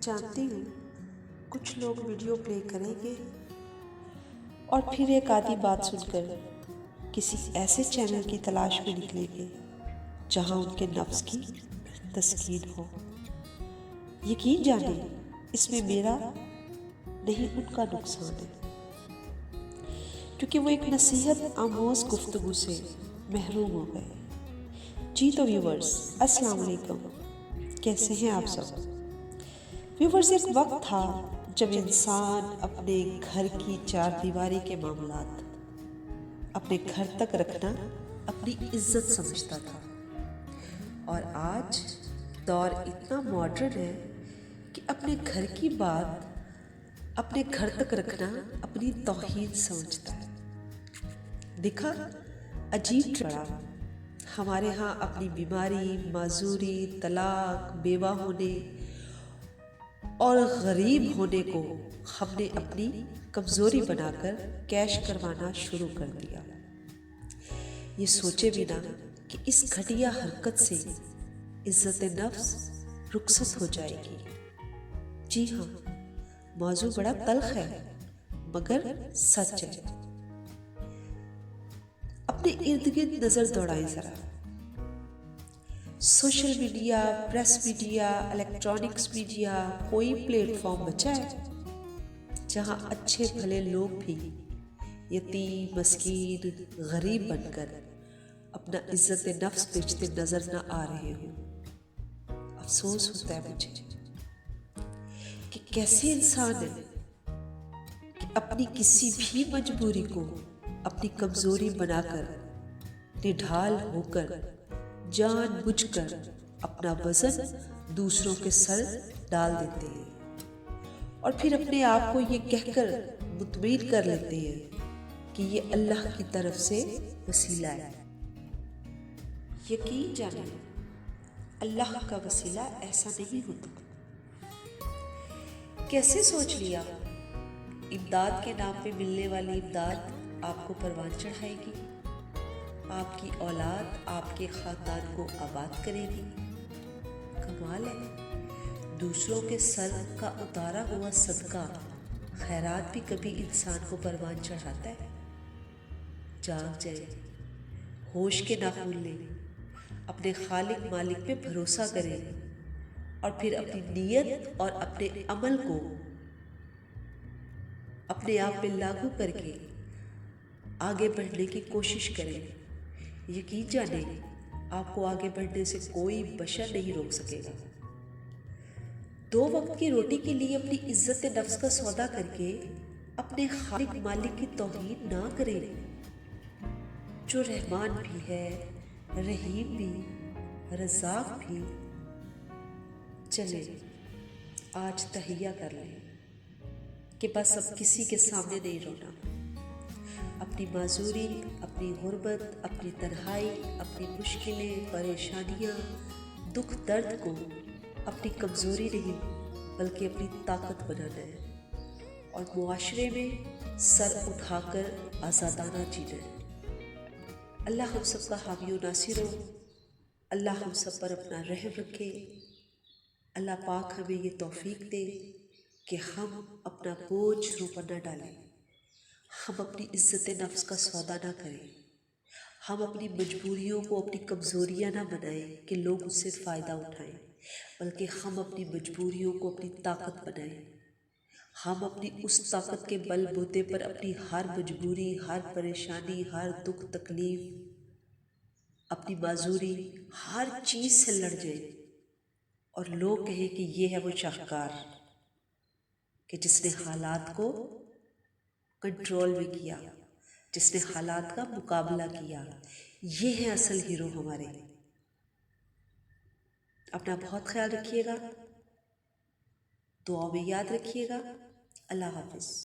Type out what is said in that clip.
جانتی ہوں کچھ لوگ ویڈیو پلے کریں گے اور پھر ایک آدھی بات سن کر کسی ایسے چینل کی تلاش میں نکلیں گے جہاں ان کے نفس کی تسکین ہو۔ یقین جانیں اس میں میرا نہیں ان کا نقصان ہے، کیونکہ وہ ایک نصیحت آموز گفتگو سے محروم ہو گئے۔ جی تو ویورز، السلام علیکم، کیسے ہیں آپ سب؟ ویورز، ایک وقت تھا جب انسان اپنے گھر کی چار دیواری کے معاملات اپنے گھر تک رکھنا اپنی عزت سمجھتا تھا، اور آج دور اتنا ماڈرن ہے کہ اپنے گھر کی بات اپنے گھر تک رکھنا اپنی توہین سمجھتا ہے۔ دیکھا عجیب ٹرا، ہمارے ہاں اپنی بیماری، معذوری، طلاق، بیوہ ہونے اور غریب ہونے کو ہم نے اپنی کمزوری بنا کر کیش کروانا شروع کر دیا، یہ سوچے بنا کہ اس گھٹیا حرکت سے عزت نفس رخصت ہو جائے گی۔ جی ہاں، موضوع بڑا تلخ ہے مگر سچ ہے۔ اپنے ارد گرد نظر دوڑائیں ذرا، social media, press media, electronics media, کوئی پلیٹ فارم بچا ہے جہاں اچھے بھلے لوگ بھی یتیم، مسکین، غریب بن کر اپنا عزت نفس بیچتے نظر نہ آ رہے ہوں؟ افسوس ہوتا ہے مجھے کہ کیسے انسان ہے کہ اپنی کسی بھی مجبوری کو اپنی کمزوری بنا کر نڈھال ہو کر جان بوجھ کر اپنا وزن دوسروں کے سر ڈال دیتے ہیں، اور پھر اپنے آپ کو یہ کہہ کر مطمئن کر لیتے ہیں کہ یہ اللہ کی طرف سے وسیلہ ہے۔ یقین جانیں اللہ کا وسیلہ ایسا نہیں ہوتا۔ کیسے سوچ لیا امداد کے نام پہ ملنے والی امداد آپ کو پروان چڑھائے گی، آپ کی اولاد آپ کے خاندان کو آباد کرے گی؟ کمال ہے، دوسروں کے سر کا اتارا ہوا صدقہ خیرات بھی کبھی انسان کو پروان چڑھاتا ہے؟ جاگ جائیں، ہوش کے نہ بھول لیں، اپنے خالق مالک پہ بھروسہ کریں، اور پھر اپنی نیت اور اپنے عمل کو اپنے آپ پہ لاگو کر کے آگے بڑھنے کی کوشش کریں۔ یقین جانیں آپ کو آگے بڑھنے سے کوئی بشر نہیں روک سکے گا۔ 2 وقت کی روٹی کے لیے اپنی عزت نفس کا سودا کر کے اپنے خالق مالک کی توہین نہ کریں، جو رحمان بھی ہے، رحیم بھی، رزاق بھی۔ چلیں آج تہیہ کر لیں کہ بس اب کسی کے سامنے نہیں رونا، اپنی معذوری، اپنی غربت، اپنی تنہائی، اپنی مشکلیں، پریشانیاں، دکھ درد کو اپنی کمزوری نہیں بلکہ اپنی طاقت بنانا ہے، اور معاشرے میں سر اٹھا کر آزادانہ جینا ہے۔ اللہ ہم سب کا حامی و ناصر ہو، اللہ ہم سب پر اپنا رحم رکھے، اللہ پاک ہمیں یہ توفیق دے کہ ہم اپنا بوجھ روح پر نہ ڈالیں، ہم اپنی عزت نفس کا سودا نہ کریں، ہم اپنی مجبوریوں کو اپنی کمزوریاں نہ بنائیں کہ لوگ اس سے فائدہ اٹھائیں، بلکہ ہم اپنی مجبوریوں کو اپنی طاقت بنائیں۔ ہم اپنی اس طاقت کے بل بوتے پر اپنی ہر مجبوری، ہر پریشانی، ہر دکھ تکلیف، اپنی معذوری، ہر چیز سے لڑ جائیں، اور لوگ کہیں کہ یہ ہے وہ شاہکار کہ جس نے حالات کو کنٹرول میں کیا، جس نے حالات کا مقابلہ کیا۔ یہ ہے اصل ہیرو ہمارے۔ اپنا بہت خیال رکھیے گا، دعاؤں میں یاد رکھیے گا۔ اللہ حافظ۔